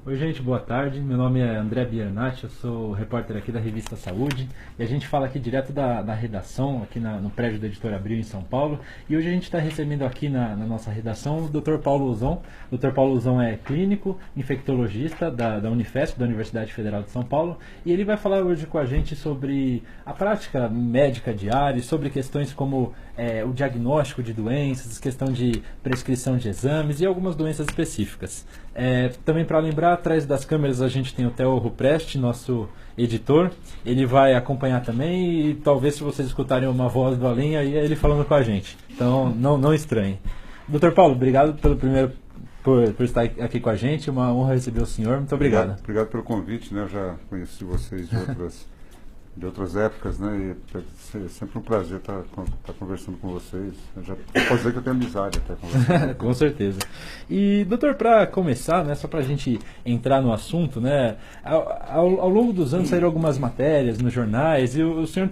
Oi, gente, boa tarde. Meu nome é André Biernat, eu sou repórter aqui da revista Saúde e a gente fala aqui direto da redação, aqui no prédio da Editora Abril, em São Paulo. E hoje a gente está recebendo aqui na nossa redação o Dr. Paulo Uzon. O Dr. Paulo Uzon é clínico, infectologista da Unifesp, da Universidade Federal de São Paulo, e ele vai falar hoje com a gente sobre a prática médica diária, sobre questões como o diagnóstico de doenças, questão de prescrição de exames e algumas doenças específicas. Também para lembrar, atrás das câmeras a gente tem o Theo Ruprest, nosso editor. Ele vai acompanhar também e talvez se vocês escutarem uma voz do além, aí é ele falando com a gente. Então não estranhem. Dr. Paulo, obrigado por estar aqui com a gente. Uma honra receber o senhor. Muito obrigado. Obrigado pelo convite, né? Eu já conheci vocês de outras épocas, né? E é sempre um prazer estar conversando com vocês. Eu já posso dizer que eu tenho amizade até com vocês. Com certeza. E, doutor, para começar, né, só para a gente entrar no assunto, né, ao longo dos anos saíram algumas matérias nos jornais e o senhor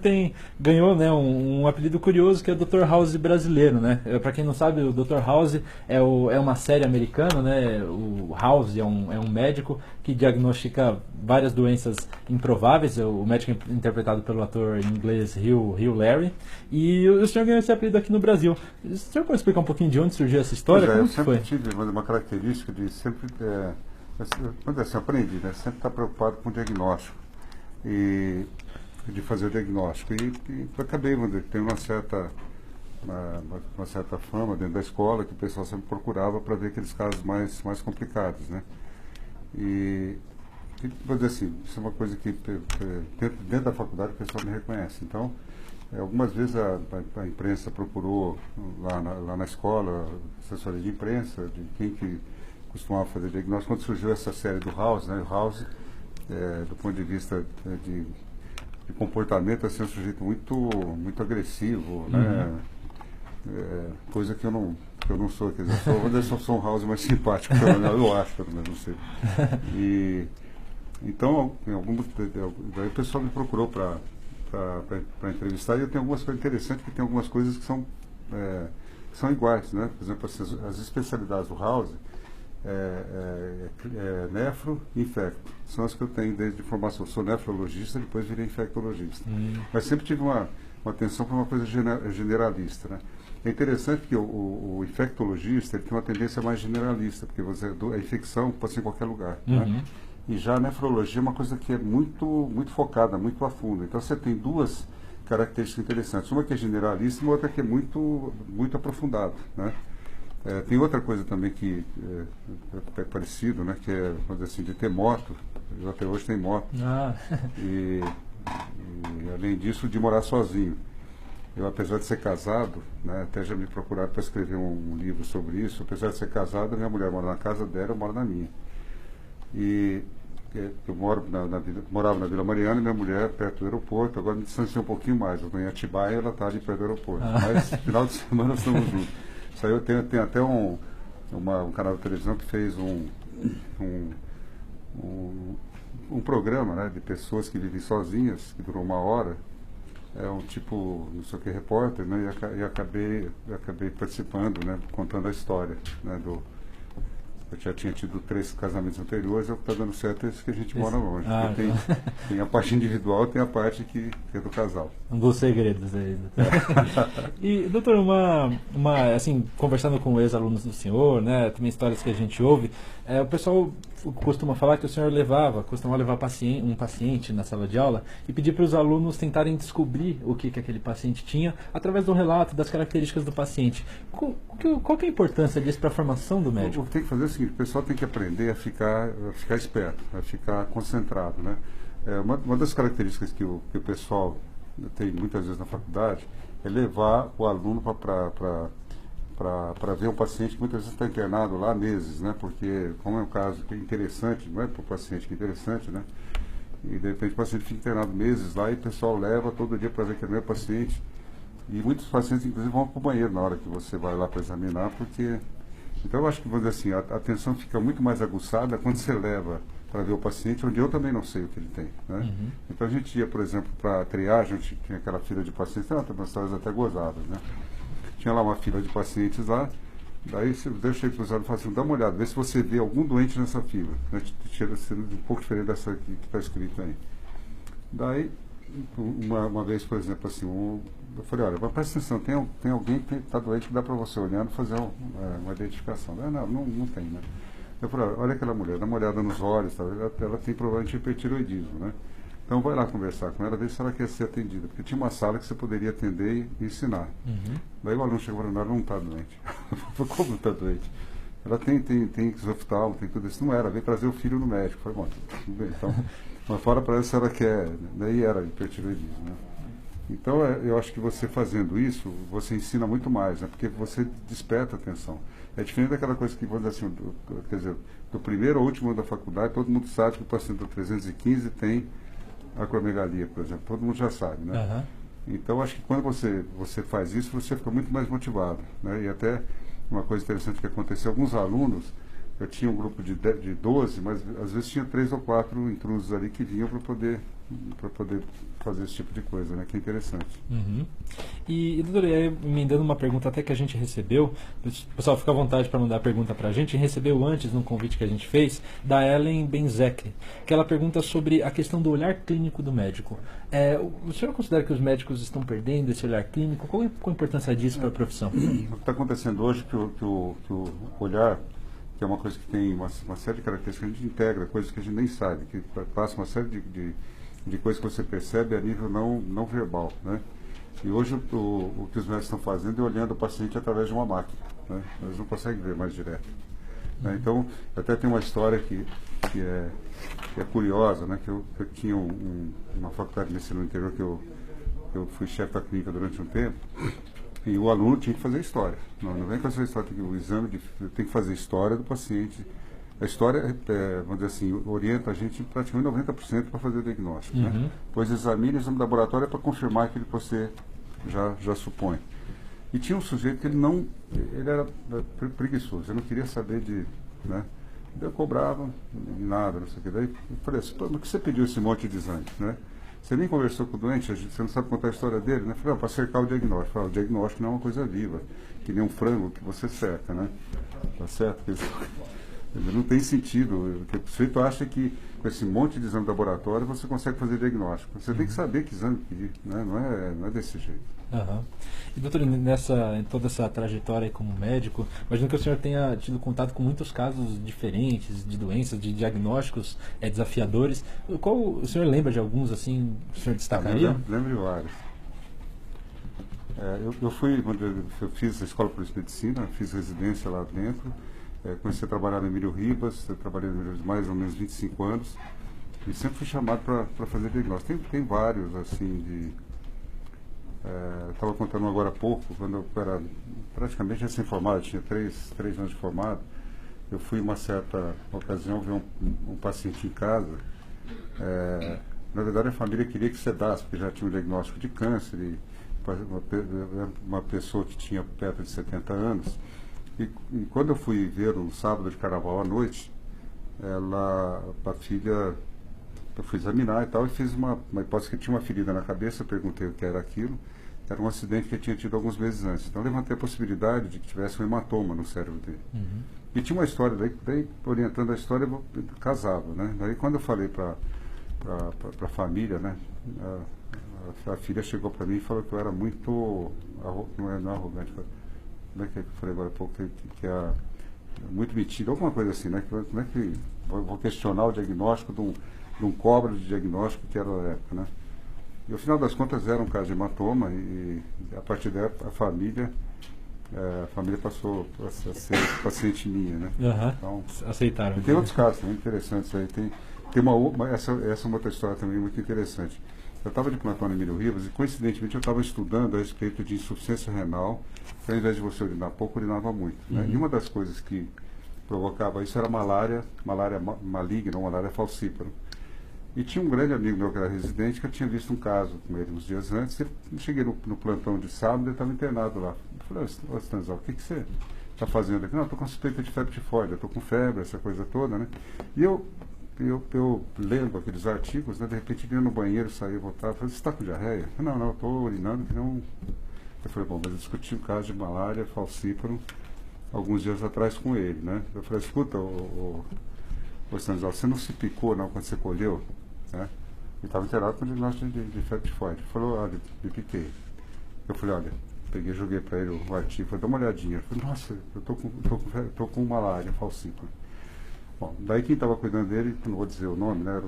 ganhou, né, um apelido curioso que é o Dr. House brasileiro, né? Para quem não sabe, o Dr. House é uma série americana, né? O House é um médico que diagnostica várias doenças improváveis. O médico é interpretado pelo ator inglês Hugh Laurie. E o senhor ganhou esse apelido aqui no Brasil. O senhor pode explicar um pouquinho de onde surgiu essa história? Como Eu que sempre foi? tive uma característica de sempre, quando assim, aprendi, né? Sempre estar preocupado com o diagnóstico e de fazer o diagnóstico. E acabei tendo uma certa fama dentro da escola que o pessoal sempre procurava para ver aqueles casos mais complicados, né? E vou dizer assim, isso é uma coisa que dentro da faculdade o pessoal me reconhece. Então, algumas vezes a imprensa procurou lá na escola, assessoria de imprensa, de quem que costumava fazer diagnóstico. Quando surgiu essa série do House, né? O House, do ponto de vista de comportamento, assim, é um sujeito muito agressivo, né? Coisa que eu não sou, quer dizer, eu sou um House mais simpático, eu acho, pelo menos, não sei. E então, daí o pessoal me procurou para entrevistar, e eu tenho algumas coisas interessantes, que tem algumas coisas que são iguais, né? Por exemplo, as especialidades do House nefro e infecto. São as que eu tenho desde formação. Eu sou nefrologista, depois virei infectologista. Mas sempre tive uma atenção para uma coisa generalista, né? É interessante que o infectologista ele tem uma tendência mais generalista, porque a infecção pode ser em qualquer lugar, né? E já a nefrologia é uma coisa que é muito focada, muito a fundo. Então você tem duas características interessantes. Uma que é generalista e uma outra que é muito aprofundada, né? Tem outra coisa também que é parecido, né? Que é, vamos dizer assim, de ter moto. Eu até hoje tenho moto. E além disso, de morar sozinho. Eu, apesar de ser casado, né, até já me procuraram para escrever um livro sobre isso. Apesar de ser casado, minha mulher mora na casa dela, eu moro na minha. E eu morava na Vila Mariana e minha mulher perto do aeroporto. Agora me distanciei um pouquinho mais. Eu estou em Atibaia e ela está ali perto do aeroporto. Mas final de semana nós estamos juntos. Isso aí eu tenho até um canal de televisão que fez um programa, né, de pessoas que vivem sozinhas, que durou 1 hora. É um tipo, não sei o que, repórter, né? E acabei participando, né? Contando a história, né? Eu já tinha tido 3 casamentos anteriores, o que está dando certo é isso que a gente mora longe. Tem a parte individual, tem a parte que é do casal. Um dos segredos aí, doutor. E, doutor, assim, conversando com ex-alunos do senhor, né? Também histórias que a gente ouve, o pessoal costuma falar que o senhor costumava levar um paciente na sala de aula e pedir para os alunos tentarem descobrir o que aquele paciente tinha através do relato, das características do paciente. Qual que é a importância disso para a formação do médico? O que tem que fazer é o seguinte: o pessoal tem que aprender a ficar esperto, a ficar concentrado, né? Uma das características que o pessoal tem muitas vezes na faculdade é levar o aluno para ver um paciente que muitas vezes está internado lá há meses, né? Porque, como é um caso que é interessante, não é para o paciente que é interessante, né? E de repente o paciente fica internado meses lá e o pessoal leva todo dia para ver que não é paciente. E muitos pacientes, inclusive, vão para o banheiro na hora que você vai lá para examinar, porque... Então eu acho que, vamos dizer assim, a atenção fica muito mais aguçada quando você leva para ver o paciente, onde eu também não sei o que ele tem, né? Então a gente ia, por exemplo, para a triagem, a gente tinha aquela fila de pacientes, tem umas histórias até gozadas, né? Tinha lá uma fila de pacientes lá, Daí eu chego para os olhos e falo assim, dá uma olhada, vê se você vê algum doente nessa fila. Né? Tira sendo um pouco diferente dessa aqui que está escrito aí. Daí, uma vez, por exemplo, assim, eu falei, olha, presta atenção, tem alguém que está doente que dá para você olhando fazer uma identificação. Não tem, né? Eu falei, olha aquela mulher, dá uma olhada nos olhos, tá? Ela tem provavelmente hipertiroidismo, né? Então vai lá conversar com ela, ver se ela quer ser atendida. Porque tinha uma sala que você poderia atender e ensinar. Uhum. Daí o aluno chegou e falou, ela não está doente. Eu falei, como não está doente? Ela tem exoftalmo, tem tudo isso. Não era, veio trazer o filho no médico. Eu falei, bom, tudo bem. Então, mas fora para ela se ela quer, daí era hipertiroidismo, né? Então eu acho que você fazendo isso, você ensina muito mais, né? Porque você desperta a atenção. É diferente daquela coisa que, vamos dizer assim, quer dizer, do primeiro ao último ano da faculdade, todo mundo sabe que o paciente do 315 tem acromegalia, por exemplo. Todo mundo já sabe, né? Uhum. Então, acho que quando você faz isso, você fica muito mais motivado, né? E até uma coisa interessante que aconteceu, alguns alunos, eu tinha um grupo de 12, mas às vezes tinha 3 ou 4 intrusos ali que vinham para poder fazer esse tipo de coisa, né? Que é interessante. Uhum. E doutor, emendando uma pergunta até que a gente recebeu, pessoal, fica à vontade para mandar a pergunta para a gente recebeu antes, num convite que a gente fez, da Ellen Benzek, que ela pergunta sobre a questão do olhar clínico do médico. O senhor considera que os médicos estão perdendo esse olhar clínico? Qual a importância disso para a profissão? O que está acontecendo hoje é que o olhar, que é uma coisa que tem uma série de características que a gente integra, coisas que a gente nem sabe, que passa uma série de coisas que você percebe a nível não verbal, né? E hoje o que os médicos estão fazendo é olhando o paciente através de uma máquina, né? Eles não conseguem ver mais direto, né? Então, até tem uma história que é curiosa, né? Que eu tinha uma faculdade de medicina no interior que eu fui chefe da clínica durante um tempo. E o aluno tinha que fazer história. Não vem com essa história, o exame tem que fazer história do paciente. A história, vamos dizer assim, orienta a gente praticamente 90% para fazer o diagnóstico. Uhum. Né? Pois examina o exame do laboratório para confirmar aquilo que você já supõe. E tinha um sujeito que ele era preguiçoso, ele não queria saber de... Né? Eu cobrava, nada, não sei o que. Daí eu falei assim, mas por que você pediu esse monte de exame? Né? Você nem conversou com o doente, você não sabe contar a história dele, né? Falei, para cercar o diagnóstico. Falei, o diagnóstico não é uma coisa viva, que nem um frango que você cerca, né? Tá certo? Não tem sentido, porque o sujeito acha que com esse monte de exame de laboratório você consegue fazer diagnóstico. Você tem que saber que exame pedir, né? Não é desse jeito. Uhum. E doutor, em toda essa trajetória aí como médico, imagino que o senhor tenha tido contato com muitos casos diferentes de doenças, de diagnósticos desafiadores. Qual o senhor lembra de alguns assim, que o senhor destacaria? Lembro de vários. Eu fiz a escola de medicina, fiz residência lá dentro, comecei a trabalhar no Emílio Ribas, eu trabalhei no Emílio Ribas mais ou menos 25 anos, e sempre fui chamado para fazer diagnóstico. Tem vários, assim, estava contando agora há pouco, quando eu era praticamente recém-formado, tinha 3 anos de formado, eu fui uma certa ocasião ver um paciente em casa. Na verdade, a família queria que sedasse, porque já tinha um diagnóstico de câncer, e uma pessoa que tinha perto de 70 anos. E quando eu fui ver um sábado de carnaval à noite, a filha, eu fui examinar e tal, e fiz uma hipótese que tinha uma ferida na cabeça, eu perguntei o que era aquilo. Era um acidente que eu tinha tido alguns meses antes. Então, levantei a possibilidade de que tivesse um hematoma no cérebro dele. Uhum. E tinha uma história, daí orientando a história, casava, né? Daí, quando eu falei para a família, né? A filha chegou para mim e falou que eu era muito... Não é arrogante. Como é que eu falei agora há pouco? Que é muito metido, alguma coisa assim, né? Como é que... Vou questionar o diagnóstico de um cobra de diagnóstico que era na época, né? E ao final das contas era um caso de hematoma e a partir daí a família passou a ser paciente minha, né? Uhum. Então, aceitaram. E tem outros casos também interessantes aí. Essa é uma outra história também muito interessante. Eu estava de plantão no Emílio Ribas e coincidentemente eu estava estudando a respeito de insuficiência renal, que ao invés de você urinar pouco, urinava muito. Né? E uma das coisas que provocava isso era malária maligna, ou malária falcípara. E tinha um grande amigo meu que era residente, que eu tinha visto um caso com ele uns dias antes. Eu cheguei no plantão de sábado e ele estava internado lá. Eu falei, ô Stanislau, o que você está fazendo aqui? Não, estou com suspeita de febre tifoide, eu estou com febre, essa coisa toda, né? E eu lendo aqueles artigos, né, de repente ia no banheiro, saía, voltava, falei, você está com diarreia? Não, eu estou urinando que não... Eu falei, bom, mas eu discuti um caso de malária falcíparo, alguns dias atrás com ele, né? Eu falei, escuta, ô Stanislau, você não se picou não quando você colheu? Né? Ele estava inteirado com o diagnóstico de febre tifoide. Ele falou, olha, me piquei. Eu falei, olha, peguei, joguei para ele o artigo, falei, dá uma olhadinha. Ele falou, nossa, eu tô com malária falcípara. Bom, daí quem estava cuidando dele, não vou dizer o nome, né?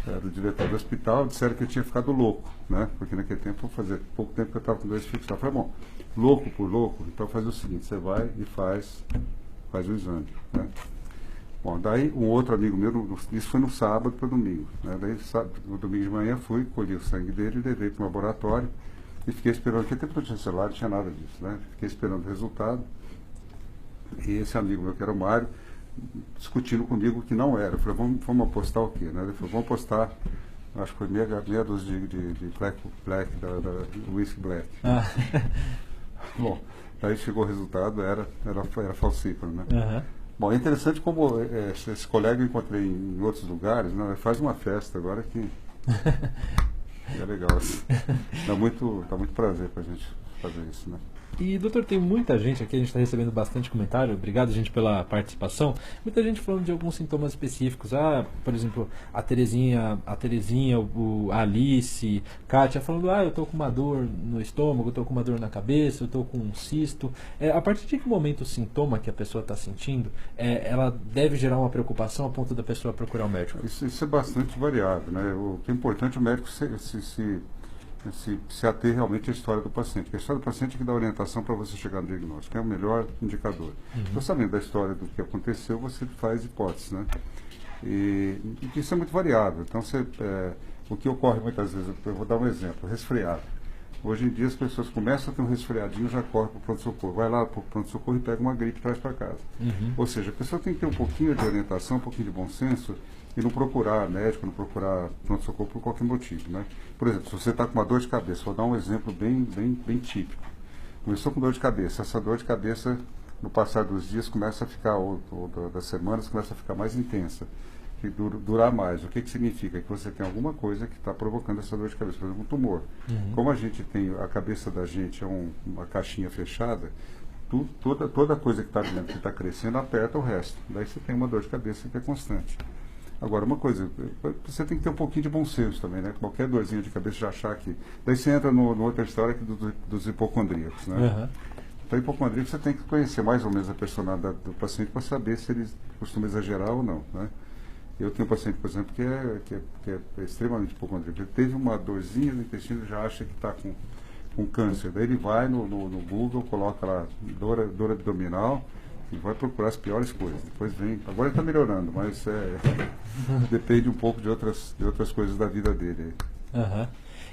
Era o diretor do hospital, disseram que eu tinha ficado louco, né? Porque naquele tempo, fazia pouco tempo que eu estava com doença fixada. Eu falei, bom, louco por louco, então faz o seguinte, você vai e faz o exame, né? Bom, daí um outro amigo meu, isso foi no sábado para domingo, né? Daí no domingo de manhã fui, colhi o sangue dele, levei para o laboratório e fiquei esperando, porque tempo não tinha celular, não tinha nada disso, né? Fiquei esperando o resultado e esse amigo meu, que era o Mário, discutindo comigo que não era. Eu falei, vamos apostar o quê? Né? Ele falou, vamos apostar, acho que foi meia dúzia de black da whisky black. Ah. Bom, aí chegou o resultado, era falcíparo, né? Uhum. Bom, é interessante como esse colega eu encontrei em outros lugares, né? Faz uma festa agora que é legal. Assim. Dá muito prazer pra gente fazer isso, né? E, doutor, tem muita gente aqui, a gente está recebendo bastante comentário, obrigado, gente, pela participação. Muita gente falando de alguns sintomas específicos. Por exemplo, a Terezinha, a Alice, Kátia, falando, eu estou com uma dor no estômago, eu estou com uma dor na cabeça, eu estou com um cisto. A partir de que momento o sintoma que a pessoa está sentindo, ela deve gerar uma preocupação a ponto da pessoa procurar o médico? Isso é bastante variável, né? O que é importante é o médico se ater realmente à história do paciente. Porque a história do paciente é que dá orientação para você chegar no diagnóstico, é o melhor indicador. Então, sabendo da história do que aconteceu, você faz hipóteses, né? E isso é muito variável. Então, o que ocorre muitas vezes, eu vou dar um exemplo, resfriado. Hoje em dia as pessoas começam a ter um resfriadinho, já corre para o pronto-socorro. Vai lá para o pronto-socorro e pega uma gripe e traz para casa. Ou seja, a pessoa tem que ter um pouquinho de orientação, um pouquinho de bom senso, e não procurar médico, não procurar pronto-socorro por qualquer motivo, né? Por exemplo, se você está com uma dor de cabeça, vou dar um exemplo bem típico. Começou com dor de cabeça, essa dor de cabeça, no passar dos dias, começa a ficar, ou das semanas, começa a ficar mais intensa, que durar mais. O que significa? Que você tem alguma coisa que está provocando essa dor de cabeça, por exemplo, um tumor. Como a gente tem, a cabeça da gente é uma caixinha fechada, toda coisa que está dentro, que está crescendo, aperta o resto. Daí você tem uma dor de cabeça que é constante. Agora, uma coisa, você tem que ter um pouquinho de bom senso também, né? Qualquer dorzinha de cabeça já achar que... Daí você entra no outra história dos hipocondríacos, né? Então, hipocondríaco você tem que conhecer mais ou menos a personalidade do paciente para saber se ele costuma exagerar ou não, né? Eu tenho um paciente, por exemplo, que é extremamente hipocondríaco. Ele teve uma dorzinha no intestino e já acha que está com câncer. Daí ele vai no Google, coloca lá dor abdominal, e vai procurar as piores coisas. Depois vem. Agora ele está melhorando, mas depende um pouco de outras coisas da vida dele.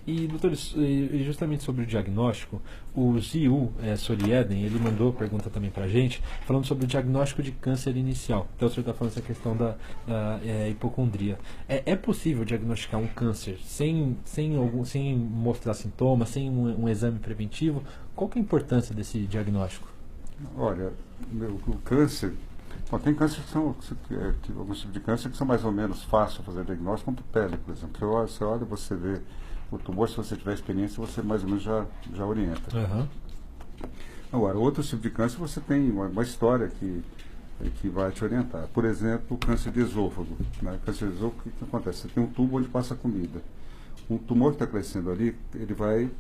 E, doutor, justamente sobre o diagnóstico, o Ziu Solieden, ele mandou pergunta também para a gente, falando sobre o diagnóstico de câncer inicial. Então, o senhor está falando essa questão da hipocondria. É possível diagnosticar um câncer sem mostrar sintomas, sem um exame preventivo? Qual que é a importância desse diagnóstico? Olha, o câncer... Bom, tem câncer que são... alguns tipos de câncer que são mais ou menos fáceis de fazer diagnóstico, como pele, por exemplo. Você olha, você vê o tumor, se você tiver experiência, você mais ou menos já orienta. Agora, outro tipo de câncer, você tem uma história que vai te orientar. Por exemplo, o câncer de esôfago. Né? Câncer de esôfago, o que acontece? Você tem um tubo onde passa comida. O tumor que está crescendo ali, ele vai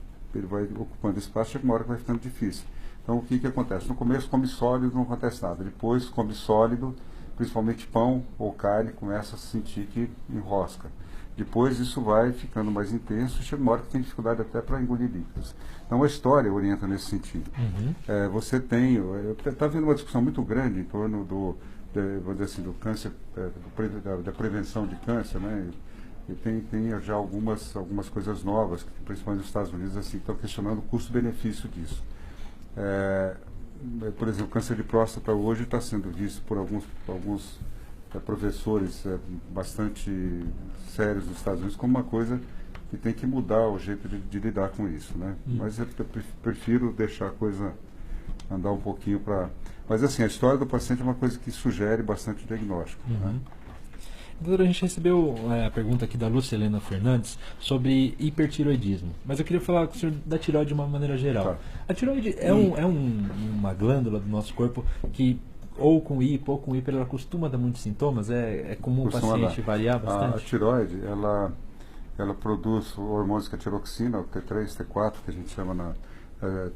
ocupando espaço, chega uma hora que vai ficando difícil. Então, o que acontece? No começo, come sólido, não acontece nada. Depois, come sólido, principalmente pão ou carne, começa a sentir que enrosca. Depois, isso vai ficando mais intenso e chega uma hora que tem dificuldade até para engolir líquidos. Então, a história orienta nesse sentido. Você tem... Está havendo uma discussão muito grande em torno vou dizer assim, do câncer, da prevenção de câncer, né? E tem já algumas coisas novas, principalmente nos Estados Unidos, assim, que estão questionando o custo-benefício disso. Por exemplo, o câncer de próstata hoje está sendo visto por alguns professores bastante sérios nos Estados Unidos como uma coisa que tem que mudar o jeito de lidar com isso, né? Mas eu prefiro deixar a coisa andar um pouquinho para... Mas assim, a história do paciente é uma coisa que sugere bastante diagnóstico, né? Doutora, a gente recebeu a pergunta aqui da Lúcia Helena Fernandes sobre hipertiroidismo, mas eu queria falar com o senhor da tireoide de uma maneira geral. Tá. A tireoide é uma glândula do nosso corpo que, ou com hipo ou com hiper, ela costuma dar muitos sintomas? É comum o paciente variar bastante? A tireoide, ela produz hormônios que é a tiroxina, o T3, T4, que a gente chama na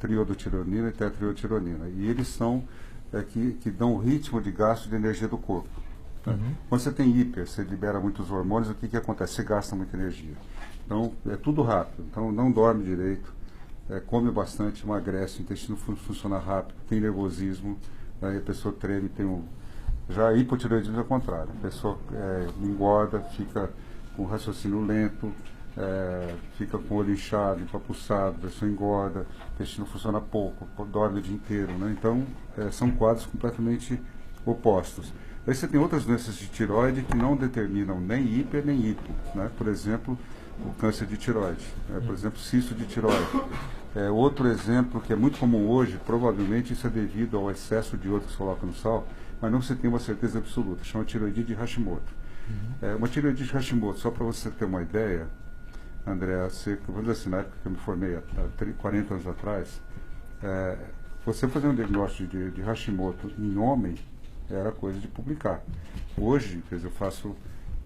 triodotironina e tetriotironina. E eles são que dão o ritmo de gasto de energia do corpo. Né? Quando você tem hiper, você libera muitos hormônios, o que acontece? Você gasta muita energia. Então, é tudo rápido. Então, não dorme direito, come bastante, emagrece, o intestino funciona rápido, tem nervosismo, aí a pessoa treme, Já a hipotireoidismo é o contrário. A pessoa engorda, fica com raciocínio lento, fica com o olho inchado, empapuçado, a pessoa engorda, o intestino funciona pouco, dorme o dia inteiro. Né? Então, são quadros completamente opostos. Aí você tem outras doenças de tireoide que não determinam nem hiper nem hipo. Né? Por exemplo, o câncer de tireoide. Por exemplo, cisto de tireoide. Outro exemplo que é muito comum hoje, provavelmente isso é devido ao excesso de iodo que se coloca no sal, mas não se tem uma certeza absoluta, chama tireoidite de Hashimoto. Uma tireoidite de Hashimoto, só para você ter uma ideia, André, vou dizer assim, na época que eu me formei há 40 anos atrás, você fazer um diagnóstico de Hashimoto em homem era coisa de publicar. Hoje, quer dizer, eu faço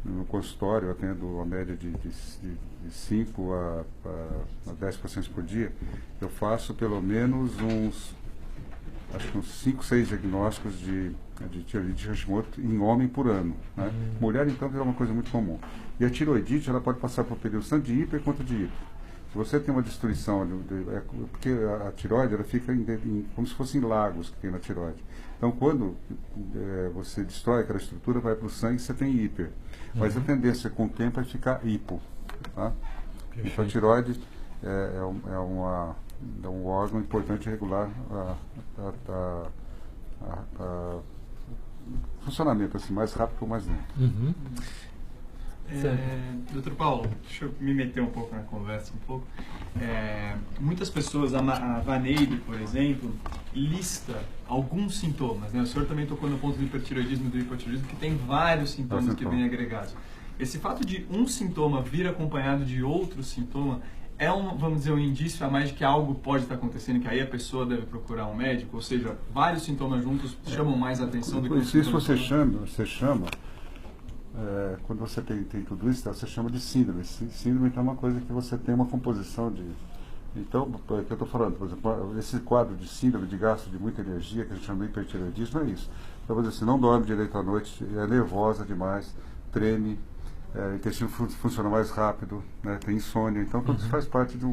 no consultório, eu atendo uma média de 5 a 10 pacientes por dia, eu faço pelo menos uns 5, 6 diagnósticos de tireoidite de Hashimoto em homem por ano. Né? Mulher, então, é uma coisa muito comum. E a tireoidite, ela pode passar por período tanto de hiper quanto de hipo. Se você tem uma destruição, porque a tireoide ela fica como se fossem lagos que tem na tireoide. Então, quando você destrói aquela estrutura, vai para o sangue, você tem hiper. Mas a tendência com o tempo é ficar hipo. Tá? Então, a tireoide é um órgão importante regular funcionamento, assim, mais rápido ou mais lento. Doutor Paulo, deixa eu me meter um pouco na conversa muitas pessoas, a Vaneide, por exemplo, lista alguns sintomas, né? O senhor também tocou no ponto do hipertireoidismo e do hipotireoidismo, que tem vários sintomas que vêm agregados. Esse fato de um sintoma vir acompanhado de outro sintoma vamos dizer, um indício a mais de que algo pode estar acontecendo, que aí a pessoa deve procurar um médico, ou seja, vários sintomas juntos chamam mais atenção do que os sintomas. Isso você chama quando você tem tudo isso, você chama de síndrome. Síndrome então, é uma coisa que você tem uma composição de... Então, o que eu estou falando, por exemplo, esse quadro de síndrome, de gasto de muita energia, que a gente chama de hipertireoidismo, é isso. Então, por exemplo, você não dorme direito à noite, é nervosa demais, treme, o intestino funciona mais rápido, né, tem insônia, então tudo isso faz parte de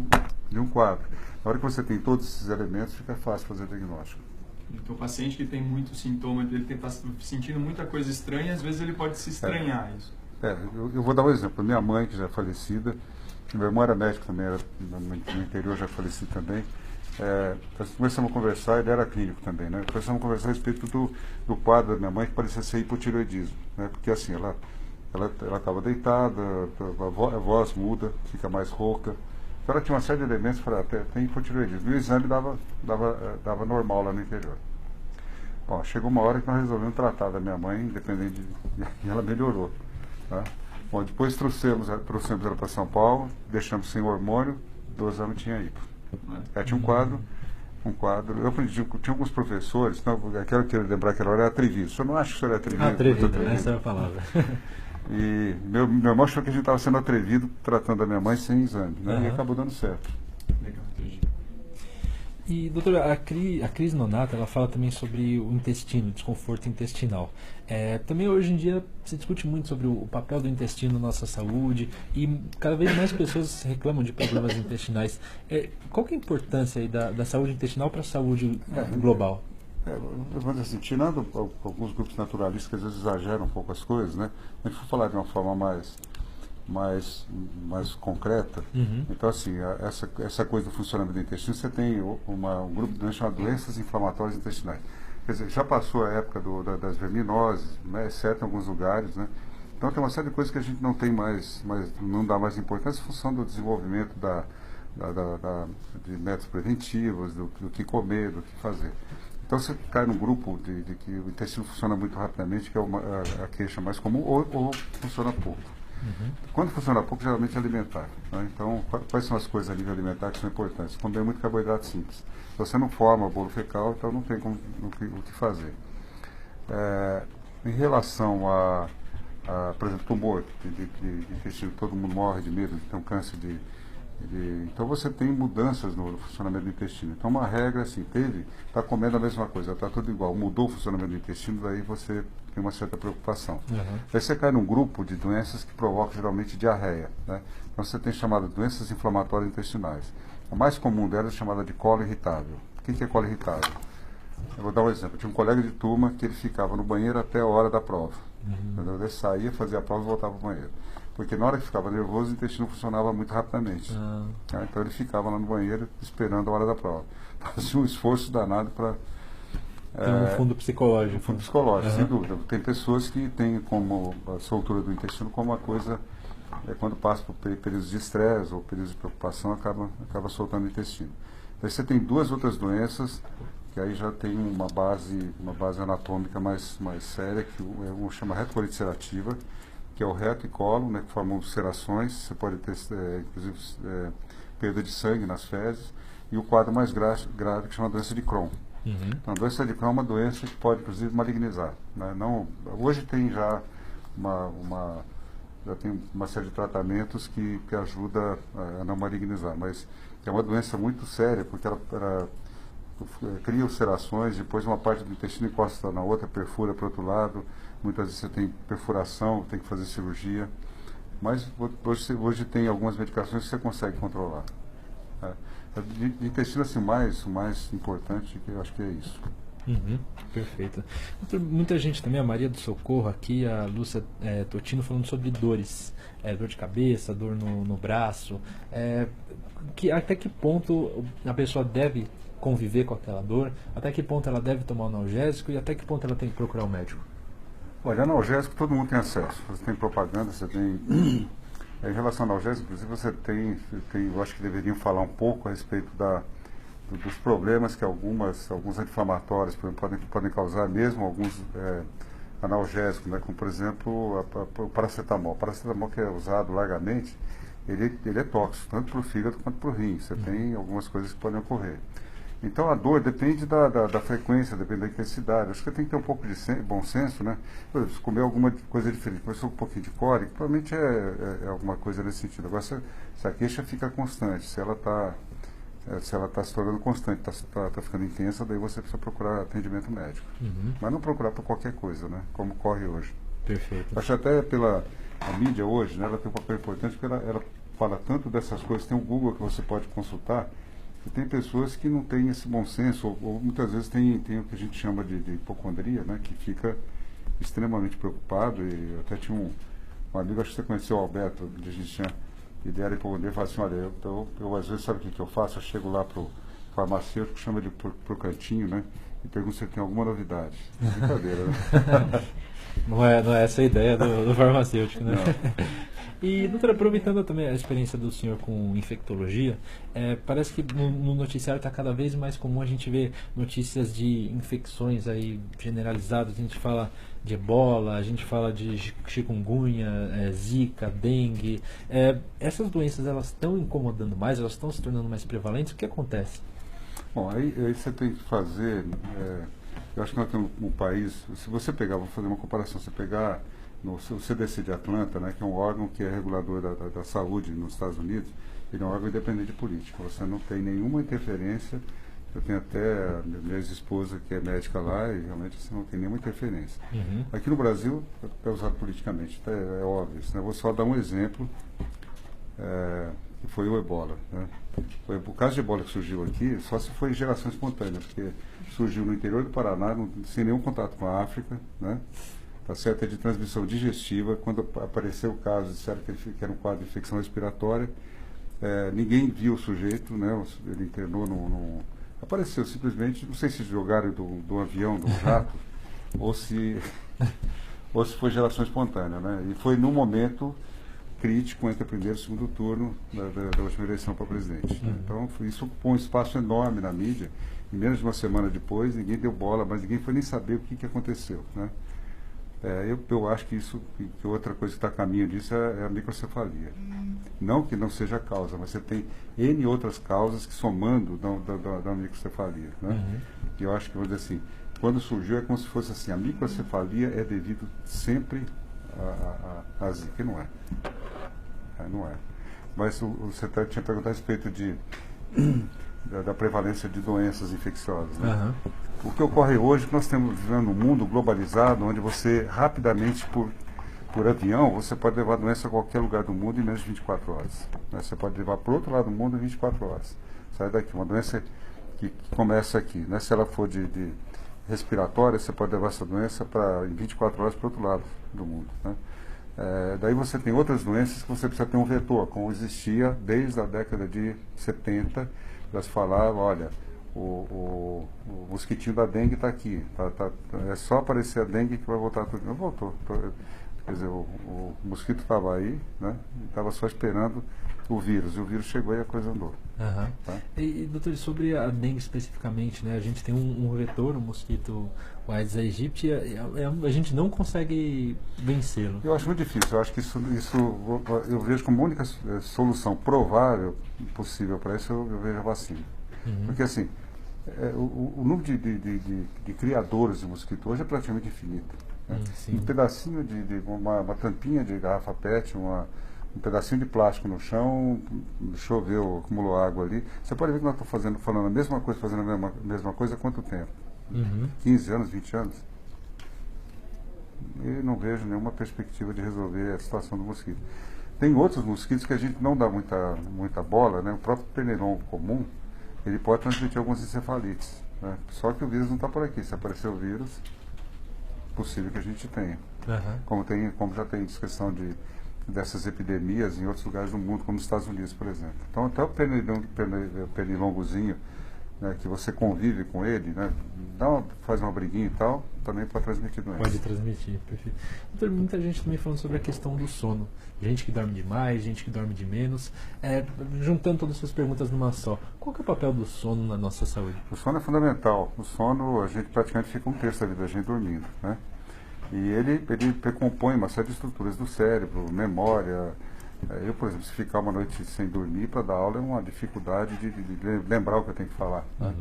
um quadro. Na hora que você tem todos esses elementos, fica fácil fazer diagnóstico. Então, o paciente que tem muito sintoma, ele está sentindo muita coisa estranha, às vezes ele pode se estranhar isso. Eu vou dar um exemplo. Minha mãe, que já é falecida, meu irmão era médico também, era no interior, já falecido também. Nós começamos a conversar, ele era clínico também, né? Começamos a conversar a respeito do quadro da minha mãe, que parecia ser hipotireoidismo, né? Porque assim, ela estava deitada, a voz muda, fica mais rouca. Então ela tinha uma série de elementos para tem hipotireoidismo. E o exame dava normal lá no interior. Bom, chegou uma hora que nós resolvemos tratar da minha mãe, independente e ela melhorou. Tá? Bom, depois trouxemos ela para São Paulo, deixamos sem hormônio, 2 anos tinha hipo. Tinha um quadro, eu aprendi, tinha alguns professores, então, aquela que eu lembrar que ela era atrevido. O senhor não acha que o senhor é atrevido? Atrevido, essa é a palavra. E meu irmão achou que a gente estava sendo atrevido tratando a minha mãe sem exame, né? E acabou dando certo. Legal, entendi. E, doutora, a Cris Nonato, ela fala também sobre o intestino, desconforto intestinal. Também hoje em dia se discute muito sobre o papel do intestino na nossa saúde e cada vez mais pessoas reclamam de problemas intestinais. Qual que é a importância aí da saúde intestinal para a saúde global? Vamos dizer assim, tirando alguns grupos naturalistas que às vezes exageram um pouco as coisas, né? A gente for falar de uma forma mais concreta. Então, assim, essa coisa do funcionamento do intestino, você tem um grupo chamado doenças inflamatórias intestinais. Quer dizer, já passou a época das verminoses, né, exceto em alguns lugares, né? Então tem uma série de coisas que a gente não tem não dá mais importância em função do desenvolvimento de métodos preventivos, do que comer, do que fazer. Então você cai num grupo de que o intestino funciona muito rapidamente, que é a queixa mais comum, ou funciona pouco. Quando funciona pouco, geralmente é alimentar. Né? Então, quais são as coisas a nível alimentar que são importantes? Comer muito carboidrato simples. Se você não forma bolo fecal, então não tem o que fazer. Em relação por exemplo, tumor de intestino, todo mundo morre de medo de ter um câncer então você tem mudanças no funcionamento do intestino. Então uma regra assim, está comendo a mesma coisa, está tudo igual, mudou o funcionamento do intestino, daí você tem uma certa preocupação. Aí você cai num grupo de doenças que provocam geralmente diarreia. Né? Então você tem chamada de doenças inflamatórias intestinais. A mais comum delas é chamada de colo irritável. O que é colo irritável? Eu vou dar um exemplo. Tinha um colega de turma que ele ficava no banheiro até a hora da prova. Ele saía, fazia a prova e voltava para o banheiro. Porque na hora que ficava nervoso, o intestino funcionava muito rapidamente. Então ele ficava lá no banheiro esperando a hora da prova. Fazia um esforço danado para... Tem um fundo psicológico. Um fundo psicológico, sem dúvida. Tem pessoas que têm como a soltura do intestino como uma coisa... quando passa por períodos de estresse ou períodos de preocupação, acaba soltando o intestino. Aí você tem duas outras doenças que aí já tem uma base anatômica mais séria, que chama retocolite ulcerativa, que é o reto e colo, né, que formam ulcerações. Você pode ter, inclusive, perda de sangue nas fezes, e o quadro mais grave que chama doença de Crohn. Então, a doença de Crohn é uma doença que pode, inclusive, malignizar. Né? Hoje tem já tem uma série de tratamentos que ajuda a não malignizar, mas é uma doença muito séria, porque ela cria ulcerações, depois uma parte do intestino encosta na outra, perfura para o outro lado, muitas vezes você tem perfuração, tem que fazer cirurgia, mas hoje tem algumas medicações que você consegue controlar. De intestino, assim, o mais importante, que eu acho que é isso. Perfeito. Muita gente também, a Maria do Socorro aqui, a Lúcia Totino, falando sobre dores, dor de cabeça, dor no braço, até que ponto a pessoa deve conviver com aquela dor, até que ponto ela deve tomar um analgésico e até que ponto ela tem que procurar um médico? Olha, analgésico todo mundo tem acesso. Você tem propaganda, você tem... Em relação ao analgésico, inclusive, você tem, eu acho que deveriam falar um pouco a respeito dos problemas que alguns anti-inflamatórios, por exemplo, podem causar, mesmo alguns analgésicos, né, como, por exemplo, o paracetamol. O paracetamol, que é usado largamente, ele é tóxico, tanto para o fígado quanto para o rim. Você tem algumas coisas que podem ocorrer. Então a dor depende da frequência, depende da intensidade. Acho que tem que ter um pouco de bom senso, né? Por exemplo, se comer alguma coisa diferente, começou com um pouquinho de cólica, provavelmente é alguma coisa nesse sentido. Agora, se a queixa fica constante, se ela está se tornando constante, está ficando intensa, daí você precisa procurar atendimento médico. Mas não procurar por qualquer coisa, né? Como ocorre hoje. Perfeito. Acho até a mídia hoje, né, ela tem um papel importante, porque ela fala tanto dessas coisas. Tem o Google que você pode consultar, e tem pessoas que não têm esse bom senso, ou muitas vezes tem o que a gente chama de hipocondria, né, que fica extremamente preocupado. E eu até tinha um amigo, acho que você conheceu o Alberto, onde a gente tinha ideia de hipocondria, e fala assim, olha, eu às vezes, sabe o que eu faço? Eu chego lá pro farmacêutico, chama de pro cantinho, né, e pergunto se ele tem alguma novidade. Brincadeira, né? Não é essa a ideia do farmacêutico, né? E, doutora, aproveitando também a experiência do senhor com infectologia, parece que no noticiário está cada vez mais comum a gente ver notícias de infecções aí generalizadas. A gente fala de ebola, a gente fala de chikungunya, zika, dengue. Essas doenças, elas estão incomodando mais, elas estão se tornando mais prevalentes? O que acontece? Bom, aí você tem que fazer... eu acho que nós temos um país... Se você pegar, vou fazer uma comparação, você pegar... o CDC de Atlanta, né, que é um órgão que é regulador da saúde nos Estados Unidos, ele é um órgão independente de política. Você não tem nenhuma interferência. Eu tenho até a minha ex-esposa que é médica lá e realmente você não tem nenhuma interferência. Aqui no Brasil é usado politicamente, é óbvio. Né? Vou só dar um exemplo, que foi o ebola. Né? O caso de ebola que surgiu aqui só se foi geração espontânea, porque surgiu no interior do Paraná, sem nenhum contato com a África, né? Tá certo, é de transmissão digestiva. Quando apareceu o caso, disseram que era um quadro de infecção respiratória. Ninguém viu o sujeito, né? Ele internou apareceu simplesmente, não sei se jogaram do avião, do jato, ou se foi geração espontânea, né? E foi num momento crítico entre o primeiro e o segundo turno da última eleição para presidente. Então, isso ocupou um espaço enorme na mídia. E menos de uma semana depois, ninguém deu bola, mas ninguém foi nem saber o que aconteceu, né? Eu acho que isso, que outra coisa que está a caminho disso é a microcefalia. Não que não seja a causa, mas você tem N outras causas que somando da microcefalia, né? E eu acho que, vamos dizer assim, quando surgiu é como se fosse assim, a microcefalia é devido sempre a zika, e não é. Não é. Mas você tinha perguntado a respeito da prevalência de doenças infecciosas, né? O que ocorre hoje é que nós estamos vivendo um mundo globalizado, onde você rapidamente, por avião, você pode levar a doença a qualquer lugar do mundo em menos de 24 horas. Né? Você pode levar para o outro lado do mundo em 24 horas. Sai daqui. Uma doença que começa aqui. Né? Se ela for de respiratória, você pode levar essa doença em 24 horas para o outro lado do mundo. Né? Daí você tem outras doenças que você precisa ter um vetor, como existia desde a década de 70, para se falar, olha, o mosquitinho da dengue está aqui, é só aparecer a dengue que vai voltar tudo. Não voltou. Quer dizer, o mosquito estava aí, né? Estava só esperando o vírus, e o vírus chegou e a coisa andou. Tá? E doutor, sobre a dengue especificamente, né? A gente tem um vetor, o mosquito o Aedes aegypti, a gente não consegue vencê-lo. Eu acho muito difícil. Eu acho que isso eu vejo como a única solução provável possível para isso, eu vejo a vacina. Porque assim, o número de criadores de mosquito hoje é praticamente infinito. Né? Um pedacinho uma tampinha de garrafa PET, um pedacinho de plástico no chão, choveu, acumulou água ali. Você pode ver que nós estamos falando a mesma coisa, fazendo a mesma coisa há quanto tempo? 15 anos, 20 anos? E não vejo nenhuma perspectiva de resolver a situação do mosquito. Tem outros mosquitos que a gente não dá muita bola, né? O próprio pernilongo comum, ele pode transmitir algumas encefalites. Né? Só que o vírus não está por aqui. Se aparecer o vírus, possível que a gente tenha. Como já tem discussão dessas epidemias em outros lugares do mundo, como nos Estados Unidos, por exemplo. Então, até o pernilongozinho, né, que você convive com ele, né, faz uma briguinha e tal, também pode transmitir doença. Pode transmitir, perfeito. Então, muita gente também falando sobre a questão do sono. Gente que dorme demais, gente que dorme de menos. Juntando todas essas perguntas numa só, qual que é o papel do sono na nossa saúde? O sono é fundamental. O sono, a gente praticamente fica um terço da vida da gente dormindo, né? E ele compõe uma série de estruturas do cérebro, memória. Eu, por exemplo, se ficar uma noite sem dormir para dar aula é uma dificuldade de lembrar o que eu tenho que falar. Né?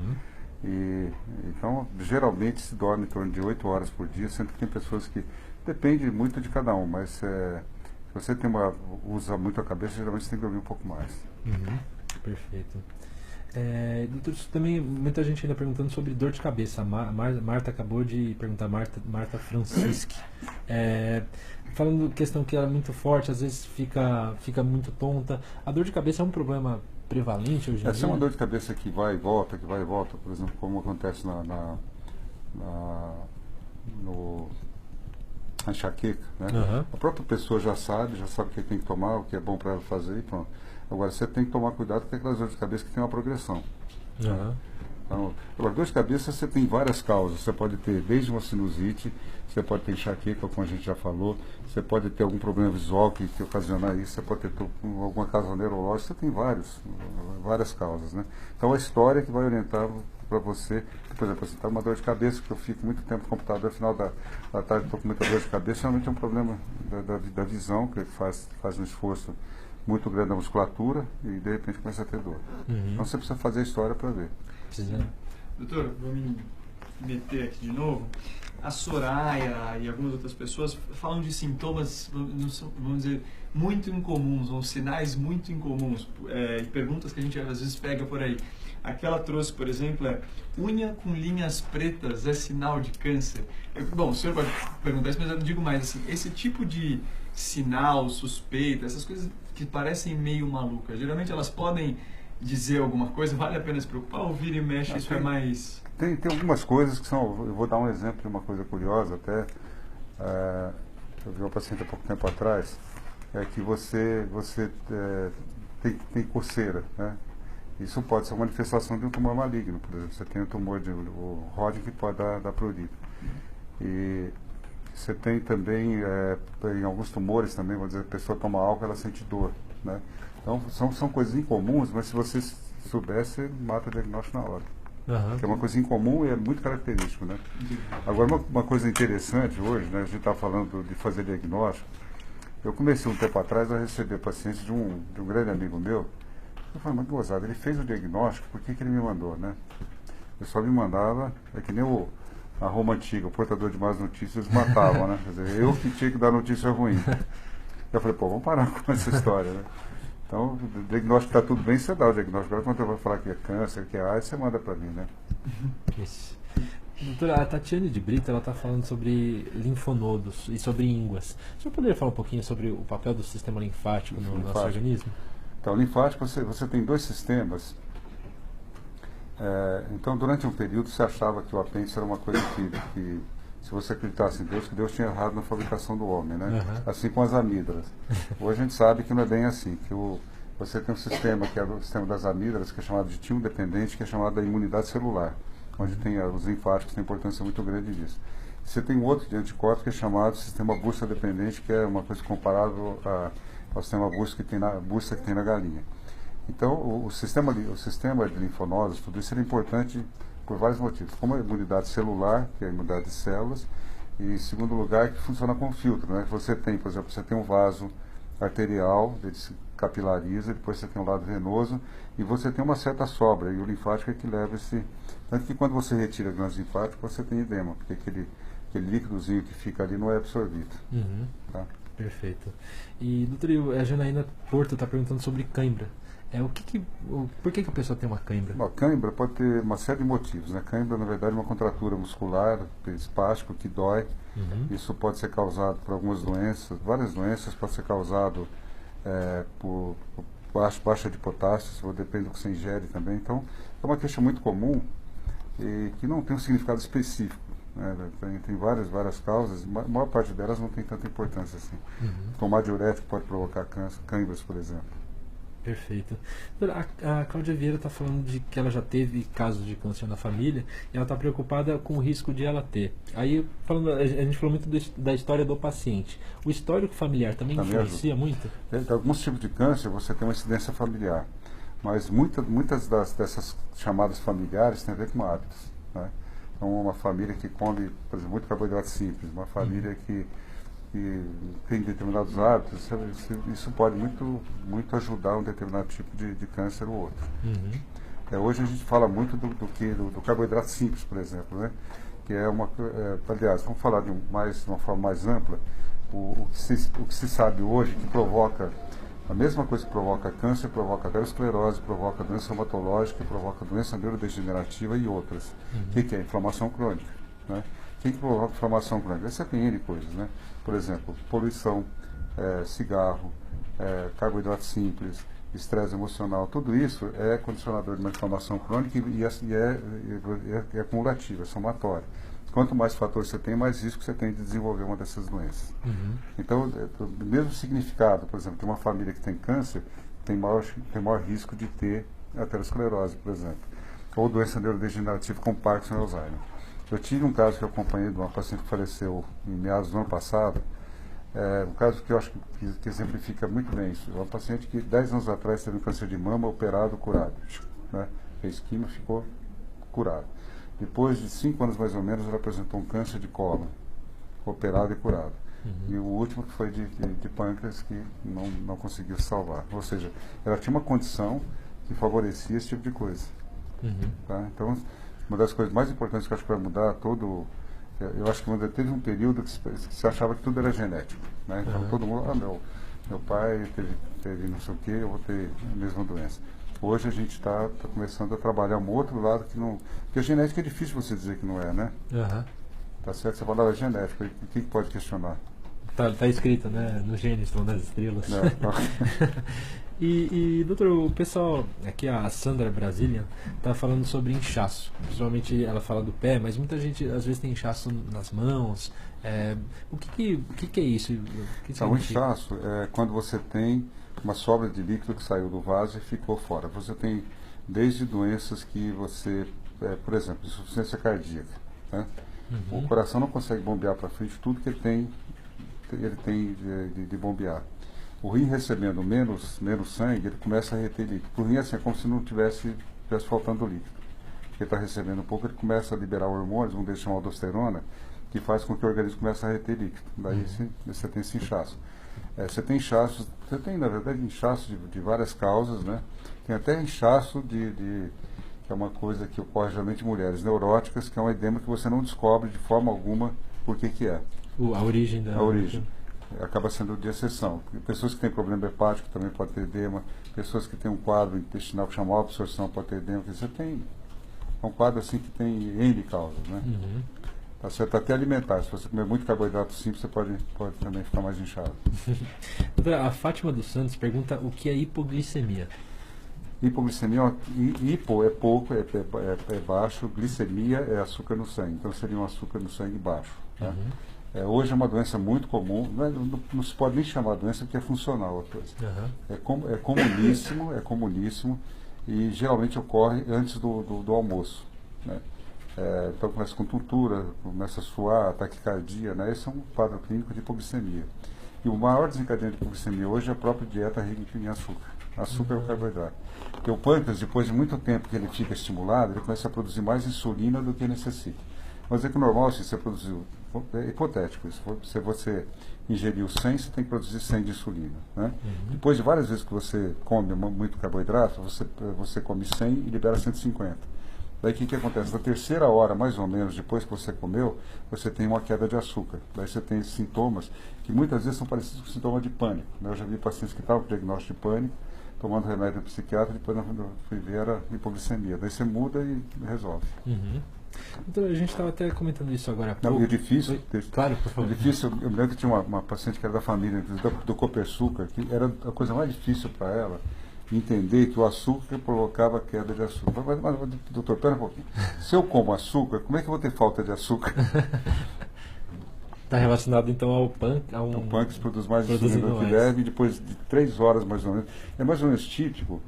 Então, geralmente se dorme em torno de 8 horas por dia, sendo que tem pessoas que... Depende muito de cada um, mas se você usa muito a cabeça, geralmente você tem que dormir um pouco mais. Perfeito. Doutor, também muita gente ainda perguntando sobre dor de cabeça. Marta acabou de perguntar, Marta Francischi. Falando questão que ela é muito forte, às vezes fica muito tonta. A dor de cabeça é um problema prevalente hoje em dia? Essa é uma dor de cabeça que vai e volta, por exemplo, como acontece na enxaqueca, né? A própria pessoa já sabe o que tem que tomar, o que é bom para ela fazer e pronto. Agora, você tem que tomar cuidado com aquelas dores de cabeça que tem uma progressão. Então, agora, dor de cabeça você tem várias causas. Você pode ter desde uma sinusite, você pode ter enxaqueca, como a gente já falou, você pode ter algum problema visual que ocasiona isso, você pode ter alguma causa neurológica, você tem várias causas, né? Então, a história que vai orientar para você, por exemplo, você está com uma dor de cabeça, que eu fico muito tempo no computador, no final da tarde estou com muita dor de cabeça, realmente é um problema da visão, que faz um esforço muito grande na musculatura e de repente começa a ter dor. Então você precisa fazer a história para ver. Doutor, vou me meter aqui de novo. A Soraya e algumas outras pessoas falam de sintomas, vamos dizer, muito incomuns, ou sinais muito incomuns, e perguntas que a gente às vezes pega por aí. Aquela trouxe, por exemplo, unha com linhas pretas é sinal de câncer. Bom, o senhor pode perguntar isso, mas eu digo mais assim, esse tipo de sinal, suspeita, essas coisas que parecem meio malucas, geralmente elas podem dizer alguma coisa, vale a pena se preocupar ou vira e mexe, isso é mais... Tem algumas coisas que são, eu vou dar um exemplo de uma coisa curiosa até, eu vi uma paciente há pouco tempo atrás, que você tem coceira, né? Isso pode ser uma manifestação de um tumor maligno, por exemplo, você tem um tumor o Hodgkin que pode dar prurido. E Você tem também, em alguns tumores também, vamos dizer, a pessoa toma álcool, ela sente dor, né? Então, são coisas incomuns, mas se você souber, você mata o diagnóstico na hora. Aham. Que é uma coisa incomum e é muito característico, né? Agora, uma coisa interessante hoje, né? A gente está falando de fazer diagnóstico. Eu comecei um tempo atrás a receber pacientes de um grande amigo meu. Eu falei, mas que gozado, ele fez o diagnóstico, por que ele me mandou, né? Ele só me mandava, é que nem a Roma antiga, o portador de más notícias matava, né? Quer dizer, eu que tinha que dar notícia ruim. Eu falei, pô, vamos parar com essa história, né? Então, o diagnóstico está tudo bem, você dá o diagnóstico. Agora, quando eu vou falar que é câncer, que é AIDS, você manda para mim, né? Isso. Doutora, a Tatiane de Brito, ela está falando sobre linfonodos e sobre ínguas. O senhor poderia falar um pouquinho sobre o papel do sistema linfático no nosso organismo? Então, linfático, você tem dois sistemas. Então, durante um período, você achava que o apêndice era uma coisa que se você acreditasse em Deus, que Deus tinha errado na fabricação do homem, né? Uhum. Assim com as amígdalas. Hoje a gente sabe que não é bem assim, que você tem um sistema, que é o sistema das amígdalas, que é chamado de timo dependente, que é chamado da imunidade celular, onde tem os linfáticos, tem importância muito grande disso. Você tem um outro de anticorpos que é chamado sistema bursa dependente, que é uma coisa comparável ao sistema bursa que tem na galinha. Então, o sistema de linfonodos, tudo isso é importante por vários motivos. Como a imunidade celular, que é a imunidade de células, e em segundo lugar, que funciona como filtro, né? Você tem, por exemplo, você tem um vaso arterial, ele se capilariza, depois você tem um lado venoso, e você tem uma certa sobra, e o linfático é que leva esse... Tanto que quando você retira glândulas linfáticas, você tem edema, porque aquele líquidozinho que fica ali não é absorvido. Uhum. Tá? Perfeito. E, doutora, a Janaína Porto está perguntando sobre cãibra. Por que a pessoa tem uma cãibra? Bom, cãibra pode ter uma série de motivos, né? Cãibra, na verdade, é uma contratura muscular, espástico, que dói. Uhum. Isso pode ser causado por algumas doenças, várias doenças, pode ser causado por baixa de potássio, depende do que você ingere também. Então, é uma queixa muito comum e que não tem um significado específico, né? Tem várias causas, a maior parte delas não tem tanta importância assim. Uhum. Tomar diurético pode provocar câncer, cãibras, por exemplo. Perfeito. A Cláudia Vieira está falando de que ela já teve casos de câncer na família e ela está preocupada com o risco de ela ter. Aí, a gente falou muito da história do paciente. O histórico familiar também influencia muito? Alguns tipos de câncer você tem uma incidência familiar, mas muitas dessas chamadas familiares têm a ver com hábitos, né? Então, uma família que come, por exemplo, muito carboidrato simples, uma família que tem determinados hábitos, isso pode muito ajudar um determinado tipo de câncer ou outro. Uhum. Hoje a gente fala muito do carboidrato simples, por exemplo, né? Que é aliás, vamos falar de uma forma mais ampla, o que se sabe hoje que provoca, a mesma coisa que provoca câncer, provoca aterosclerose, provoca doença reumatológica, provoca doença neurodegenerativa e outras. Uhum. Que é inflamação crônica, né? Quem que provoca inflamação crônica? Você tem N coisas, né? Por exemplo, poluição, cigarro, carboidrato simples, estresse emocional, tudo isso é condicionador de uma inflamação crônica e é acumulativa, é somatória. Quanto mais fatores você tem, mais risco você tem de desenvolver uma dessas doenças. Uhum. Então, o mesmo significado, por exemplo, de uma família que tem câncer, tem maior risco de ter aterosclerose, por exemplo, ou doença neurodegenerativa como Parkinson e Alzheimer. Eu tive um caso que eu acompanhei de uma paciente que faleceu em meados do ano passado, um caso que eu acho que exemplifica muito bem isso. Uma paciente que 10 anos atrás teve um câncer de mama, operado, curado, né? Fez quimio, ficou curado. Depois de 5 anos mais ou menos, ela apresentou um câncer de cólon, operado e curado. Uhum. E o último que foi de pâncreas, que não conseguiu salvar. Ou seja, ela tinha uma condição que favorecia esse tipo de coisa. Uhum. Tá? Então, uma das coisas mais importantes que eu acho que vai mudar eu acho que teve um período que se achava que tudo era genético, né? Então todo mundo, meu pai teve não sei o que, eu vou ter a mesma doença. Hoje a gente está começando a trabalhar um outro lado que não... Porque a genética é difícil você dizer que não é, né? Uhum. Tá certo? Você fala, é genética, o que pode questionar? Tá escrito, né? No Gênesis, das estrelas. E, doutor, o pessoal, aqui a Sandra Brasília, tá falando sobre inchaço. Principalmente ela fala do pé, mas muita gente às vezes tem inchaço nas mãos. O que é isso? O inchaço é quando você tem uma sobra de líquido que saiu do vaso e ficou fora. Você tem desde doenças que você, por exemplo, insuficiência cardíaca, né? O coração não consegue bombear para frente tudo que ele tem de bombear. O rim recebendo menos sangue, ele começa a reter líquido. O rim é assim, é como se não tivesse faltando líquido. Ele está recebendo um pouco, ele começa a liberar hormônios, um deles chama aldosterona, que faz com que o organismo comece a reter líquido. Daí você tem esse inchaço. Você tem inchaços, na verdade, inchaço de várias causas, né? Tem até inchaço que é uma coisa que ocorre geralmente em mulheres neuróticas, que é um edema que você não descobre de forma alguma por que é. A origem da... A origem. Acaba sendo de exceção. Pessoas que têm problema hepático também podem ter edema. Pessoas que têm um quadro intestinal que chama absorção podem ter edema. Você tem um quadro assim que tem N causas, né? Tá certo? Até alimentar. Se você comer muito carboidrato simples, você pode também ficar mais inchado. Doutora, a Fátima dos Santos pergunta o que é hipoglicemia. Hipoglicemia, hipo é pouco, é baixo, glicemia é açúcar no sangue. Então seria um açúcar no sangue baixo. Tá? Hoje é uma doença muito comum, não se pode nem chamar de doença porque é funcional a coisa. É comuníssimo e geralmente ocorre antes do almoço. Né? Então começa com tontura, começa a suar, taquicardia, né? Esse é um quadro clínico de hipoglicemia. E o maior desencadeante de hipoglicemia hoje é a própria dieta rica em açúcar. Açúcar é o carboidrato. Porque o pâncreas, depois de muito tempo que ele fica estimulado, ele começa a produzir mais insulina do que necessita. Mas é que o normal, se você produziu, é hipotético isso, se você ingeriu 100, você tem que produzir 100 de insulina. Né? Depois de várias vezes que você come muito carboidrato, você come 100 e libera 150. Daí o que acontece? Na terceira hora, mais ou menos, depois que você comeu, você tem uma queda de açúcar. Daí você tem sintomas que muitas vezes são parecidos com sintomas de pânico. Né? Eu já vi pacientes que estavam com diagnóstico de pânico, tomando remédio do psiquiatra, depois fui ver era hipoglicemia. Daí você muda e resolve. Então, a gente estava até comentando isso agora há pouco. Não, e é difícil. Claro, por favor. É difícil. Eu me lembro que tinha uma paciente que era da família, do copersucar, que era a coisa mais difícil para ela entender que o açúcar provocava queda de açúcar. Mas, doutor, pera um pouquinho. Se eu como açúcar, como é que eu vou ter falta de açúcar? Está relacionado então ao O pâncreas produz mais insulina do que deve, e depois de 3 horas mais ou menos. É mais ou menos típico,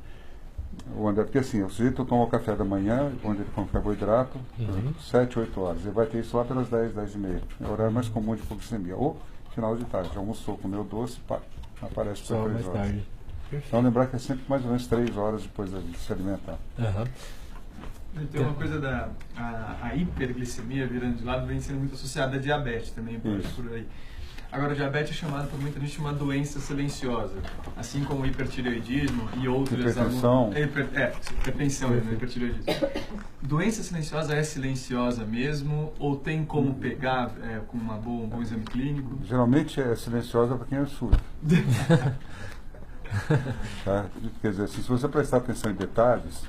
André, porque assim, o sujeito toma o café da manhã, onde ele come carboidrato, 7, 8 horas. Ele vai ter isso lá pelas 10, 10 e meia. É o horário mais comum de hipoglicemia. Ou final de tarde, almoçou, comeu doce, pá, aparece por 3 horas. Tarde. Então lembrar que é sempre mais ou menos 3 horas depois de se alimentar. Tem uma coisa a hiperglicemia, virando de lado, vem sendo muito associada a diabetes também, por aí. Agora, o diabetes é chamado por muita gente de uma doença silenciosa, assim como o hipertireoidismo e outros... Hipertensão. Hipertensão, hipertireoidismo. Doença silenciosa é silenciosa mesmo, ou tem como pegar com um bom exame clínico? Geralmente é silenciosa para quem é surdo. Tá? Quer dizer, se você prestar atenção em detalhes,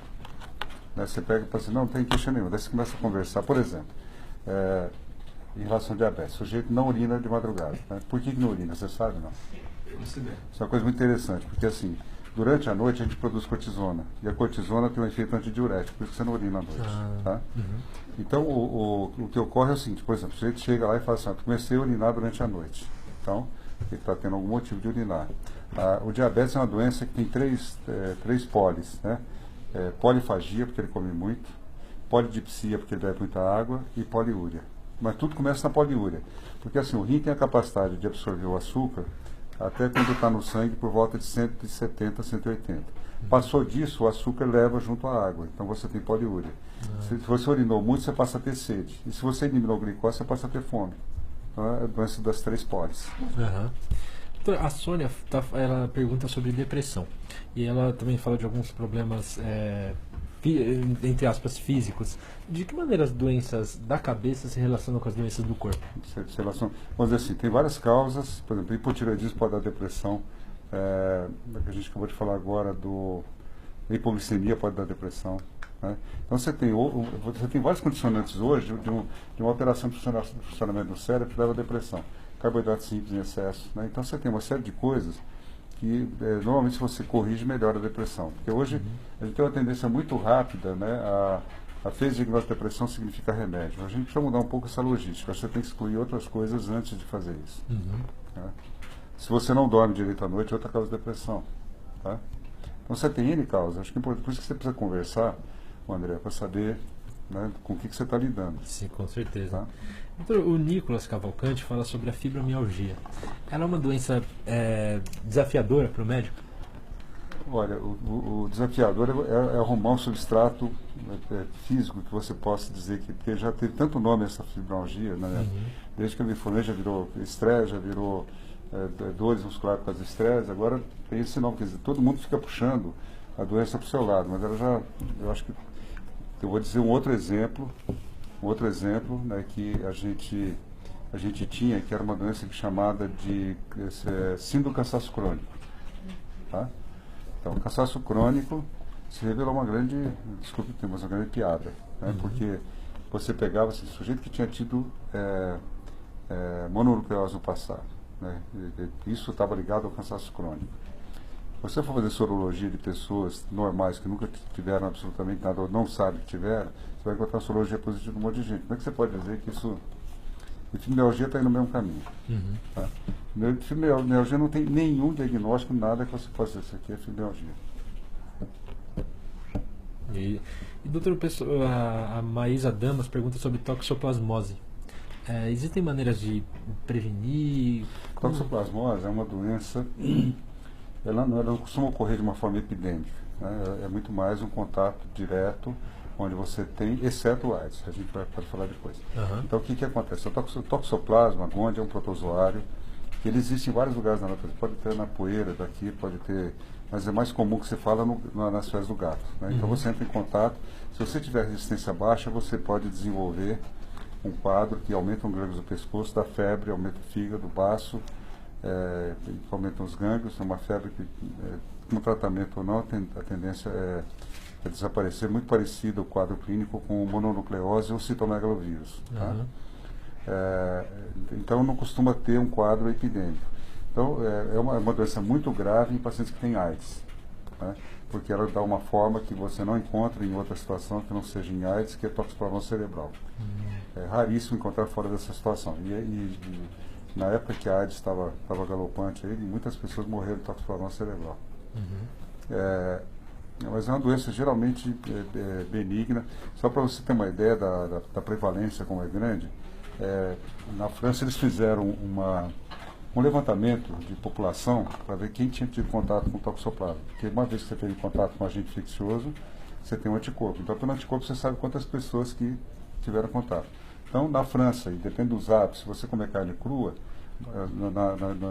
né, você pega e fala assim, não tem queixa nenhuma. Daí você começa a conversar, por exemplo, em relação ao diabetes, o sujeito não urina de madrugada. Né? Por que não urina? Você sabe, não? Isso é uma coisa muito interessante, porque assim, durante a noite a gente produz cortisona, e a cortisona tem um efeito antidiurético, por isso que você não urina à noite. Tá? Então, o que ocorre é o seguinte, por exemplo, o sujeito chega lá e fala assim, comecei a urinar durante a noite. Então, ele está tendo algum motivo de urinar. O diabetes é uma doença que tem três polis, né? Polifagia, porque ele come muito, polidipsia, porque ele bebe muita água, e poliúria. Mas tudo começa na poliúria, porque assim, o rim tem a capacidade de absorver o açúcar até quando está no sangue por volta de 170, 180. Passou disso, o açúcar leva junto à água, então você tem poliúria. Se você urinou muito, você passa a ter sede. E se você eliminou glicose, você passa a ter fome. Então é a doença das 3 polis. Então, a Sônia ela pergunta sobre depressão. E ela também fala de alguns problemas, entre aspas, físicos. De que maneira as doenças da cabeça se relacionam com as doenças do corpo? Vamos dizer assim, tem várias causas. Por exemplo, hipotireoidismo pode dar depressão. A gente acabou de falar agora a hipoglicemia pode dar depressão. Né? Então você tem vários condicionantes hoje de uma alteração do funcionamento do cérebro que leva à depressão. Carboidrato simples em excesso. Né? Então você tem uma série de coisas que normalmente se você corrige, melhora a depressão. Porque hoje a gente tem uma tendência muito rápida, né, a fez diagnóstico de depressão significa remédio. A gente precisa mudar um pouco essa logística. Você tem que excluir outras coisas antes de fazer isso. Né? Se você não dorme direito à noite, é outra causa de depressão. Tá? Então você tem N causas. Acho que é importante, por isso que você precisa conversar, André, para saber né, com o que você está lidando. Sim, com certeza. Tá? Doutor, o Nicolas Cavalcante fala sobre a fibromialgia. Ela é uma doença desafiadora para o médico? Olha, o desafiador é arrumar um substrato físico que você possa dizer que, porque já teve tanto nome essa fibromialgia, né? Desde que a linfonoide já virou estresse, já virou dores musculares por causa do estresse, agora tem esse nome, quer dizer, todo mundo fica puxando a doença para o seu lado, mas ela já, eu acho que, eu vou dizer um outro exemplo, né, que a gente tinha, que era uma doença chamada de síndrome do cansaço crônico, tá? Então, o cansaço crônico se revelou uma grande, desculpe, mas uma grande piada, né? Porque você pegava esse sujeito que tinha tido mononucleose no passado, né? Isso estava ligado ao cansaço crônico. Se você for fazer sorologia de pessoas normais que nunca tiveram absolutamente nada ou não sabe que tiveram, você vai encontrar sorologia positiva de um monte de gente. Como é que você pode dizer que isso... E fibromialgia está indo no mesmo caminho. Tá? Fibromialgia não tem nenhum diagnóstico, nada que você possa dizer, isso aqui é fibromialgia. E doutor, a Maísa Damas pergunta sobre toxoplasmose. Existem maneiras de prevenir? Toxoplasmose é uma doença, ela não costuma ocorrer de uma forma epidêmica, né? É muito mais um contato direto, onde você tem, exceto o AIDS, a gente pode falar depois. Então o que acontece? O toxoplasma gondii é um protozoário que ele existe em vários lugares na natureza, pode ter na poeira daqui, pode ter, mas é mais comum que você fala nas fezes do gato, né? Então você entra em contato, se você tiver resistência baixa, você pode desenvolver um quadro que aumenta os gânglios do pescoço, dá febre, aumenta o fígado, o baço, aumenta os gânglios, é uma febre que, com tratamento ou não, a tendência é desaparecer, muito parecido o quadro clínico com mononucleose ou citomegalovírus. Tá? Então não costuma ter um quadro epidêmico. Então é uma doença muito grave em pacientes que têm AIDS, né? Porque ela dá uma forma que você não encontra em outra situação que não seja em AIDS, que é toxoplasmose cerebral. É raríssimo encontrar fora dessa situação. E na época que a AIDS estava galopante, muitas pessoas morreram de toxoplasmose cerebral. Mas é uma doença geralmente benigna. Só para você ter uma ideia da prevalência, como é grande, na França eles fizeram um levantamento de população para ver quem tinha tido contato com toxoplasma. Porque uma vez que você teve contato com um agente infeccioso, você tem um anticorpo. Então, pelo anticorpo, você sabe quantas pessoas que tiveram contato. Então, na França, e depende dos hábitos, se você comer carne crua,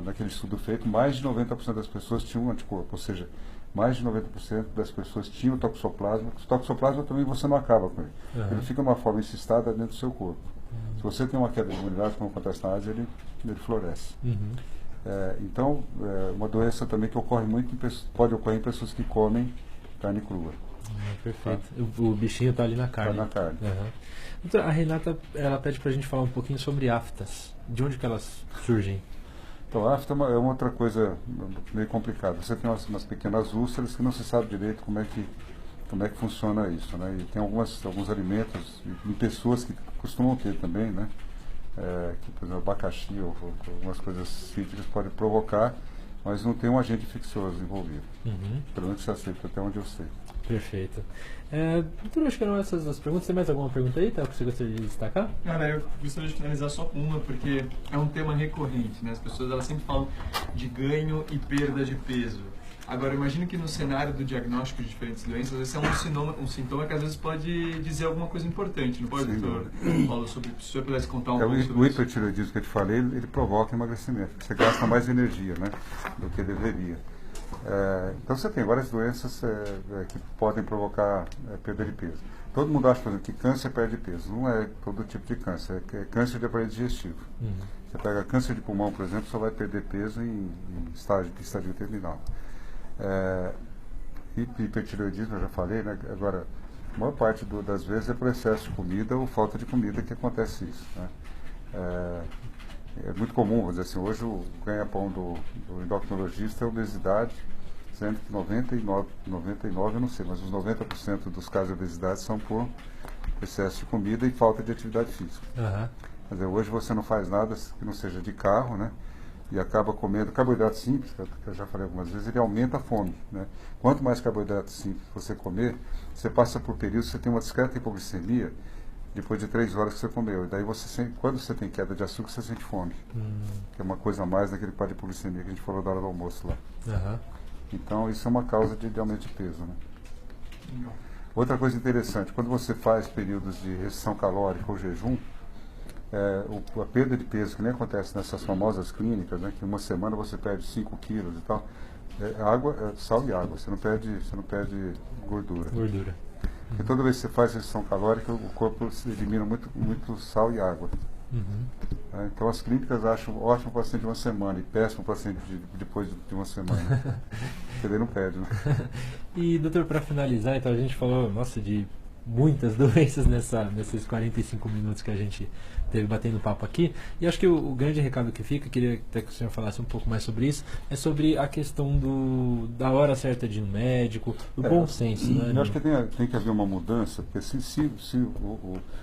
naquele estudo feito, mais de 90% das pessoas tinham um anticorpo. Ou seja, mais de 90% das pessoas tinham toxoplasma. O toxoplasma também você não acaba com ele. Ele fica de uma forma encistada dentro do seu corpo. Se você tem uma queda de imunidade, como acontece na AIDS, ele floresce. Então, uma doença também que ocorre muito, pode ocorrer em pessoas que comem carne crua. Perfeito. Tá? O bichinho está ali na carne. Está na carne. Doutora, a Renata, ela pede para a gente falar um pouquinho sobre aftas. De onde que elas surgem? Então, a afta é uma outra coisa meio complicada. Você tem umas pequenas úlceras que não se sabe direito como é que funciona isso, né? E tem alguns alimentos em pessoas que costumam ter também, né? Que, por exemplo, abacaxi ou algumas coisas cítricas podem provocar, mas não tem um agente infeccioso envolvido. Pelo menos se aceita, até onde eu sei. Perfeito. Doutor, acho que eram essas as perguntas. Tem mais alguma pergunta aí, tá, que você gostaria de destacar? Cara, eu gostaria de finalizar só com uma, porque é um tema recorrente, né? As pessoas elas sempre falam de ganho e perda de peso. Agora, imagino que no cenário do diagnóstico de diferentes doenças, esse é um sintoma que às vezes pode dizer alguma coisa importante, não pode, doutor Paulo? Se o senhor pudesse contar um pouco sobre isso. O hipertireoidismo que eu te falei, ele provoca emagrecimento. Você gasta mais energia, né, do que deveria. Então você tem várias doenças que podem provocar perda de peso. Todo mundo acha, por exemplo, que câncer perde peso. Não é todo tipo de câncer, é câncer de aparelho digestivo. Você pega câncer de pulmão, por exemplo, só vai perder peso em estágio terminal. Hipertireoidismo, eu já falei, né? Agora, a maior parte das vezes é por excesso de comida ou falta de comida que acontece isso, né? É muito comum, vamos dizer assim, hoje o ganha-pão do endocrinologista é obesidade, sendo que 99, eu não sei, mas os 90% dos casos de obesidade são por excesso de comida e falta de atividade física. Quer dizer, hoje você não faz nada que não seja de carro, né? e acaba comendo carboidrato simples, que eu já falei algumas vezes, ele aumenta a fome, né? Quanto mais carboidrato simples você comer, você passa por períodos, você tem uma discreta hipoglicemia depois de 3 horas que você comeu. E daí quando você tem queda de açúcar, você sente fome. Que é uma coisa a mais daquele par de hipoglicemia que a gente falou da hora do almoço lá. Uhum. Então isso é uma causa de aumento de peso, né? Outra coisa interessante, quando você faz períodos de restrição calórica ou jejum, a perda de peso, que nem acontece nessas famosas clínicas, né, que uma semana você perde 5 quilos e tal, sal e água, você não perde gordura. Porque toda vez que você faz restrição calórica, o corpo elimina muito sal e água. Então as clínicas acham ótimo o paciente de uma semana e péssimo o paciente depois de uma semana. Porque ele não perde, né? E, doutor, para finalizar, então a gente falou, nossa, de muitas doenças nesses 45 minutos que a gente teve batendo papo aqui, e acho que o grande recado que fica, queria até que o senhor falasse um pouco mais sobre isso, é sobre a questão da hora certa de ir no médico, do bom senso, né? Eu acho que tem que haver uma mudança, porque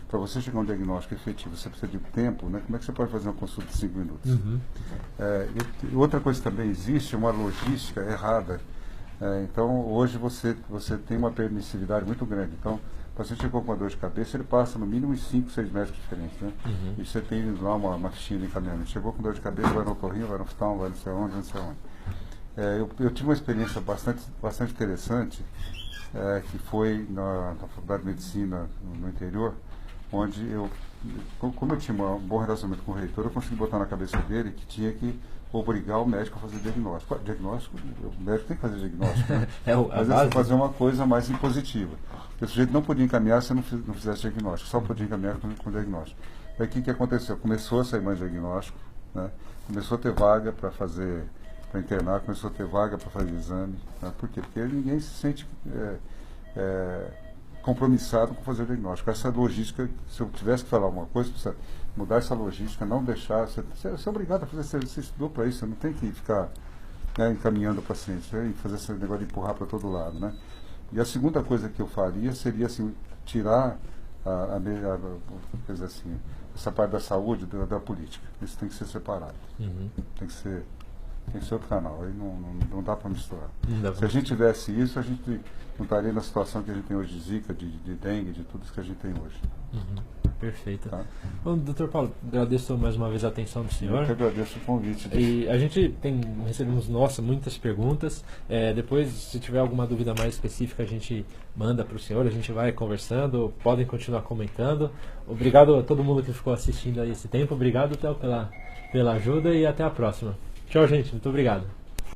para você chegar a um diagnóstico efetivo, você precisa de tempo, né? Como é que você pode fazer uma consulta de 5 minutos? E outra coisa também, existe uma logística errada. Então, hoje você tem uma permissividade muito grande. Então, o paciente chegou com uma dor de cabeça, ele passa no mínimo em 5, 6 médicos diferentes, né? E você tem lá uma fichinha de encaminhamento. Chegou com dor de cabeça, vai no otorrino, vai no oftalmo, vai não sei onde, não sei onde. Eu tive uma experiência bastante interessante, que foi na Faculdade de Medicina no interior, onde como eu tinha um bom relacionamento com o reitor, eu consegui botar na cabeça dele que tinha que obrigar o médico a fazer diagnóstico. O médico tem que fazer diagnóstico, né? Mas é fazer uma coisa mais impositiva. O sujeito não podia encaminhar se não fizesse diagnóstico, só podia encaminhar com diagnóstico. Aí o que aconteceu? Começou a sair mais diagnóstico, né? Começou a ter vaga para internar, começou a ter vaga para fazer exame. Né? Por quê? Porque ninguém se sente compromissado com fazer o diagnóstico. Essa logística, se eu tivesse que falar alguma coisa, precisa mudar essa logística, não deixar. Você é obrigado a fazer, você estudou para isso, você não tem que ficar encaminhando o paciente, e fazer esse negócio de empurrar para todo lado, né? E a segunda coisa que eu faria seria assim, tirar essa parte da saúde da política. Isso tem que ser separado. Tem que ser outro canal. Aí não dá para misturar. Se a gente tivesse isso, a gente não estaria na situação que a gente tem hoje de zika, de dengue, de tudo isso que a gente tem hoje. Perfeito. Tá? Bom, doutor Paulo, agradeço mais uma vez a atenção do senhor. Eu que agradeço o convite. E a gente recebemos, muitas perguntas. Depois, se tiver alguma dúvida mais específica, a gente manda para o senhor, a gente vai conversando, podem continuar comentando. Obrigado a todo mundo que ficou assistindo aí esse tempo. Obrigado, Theo, pela ajuda e até a próxima. Tchau, gente. Muito obrigado.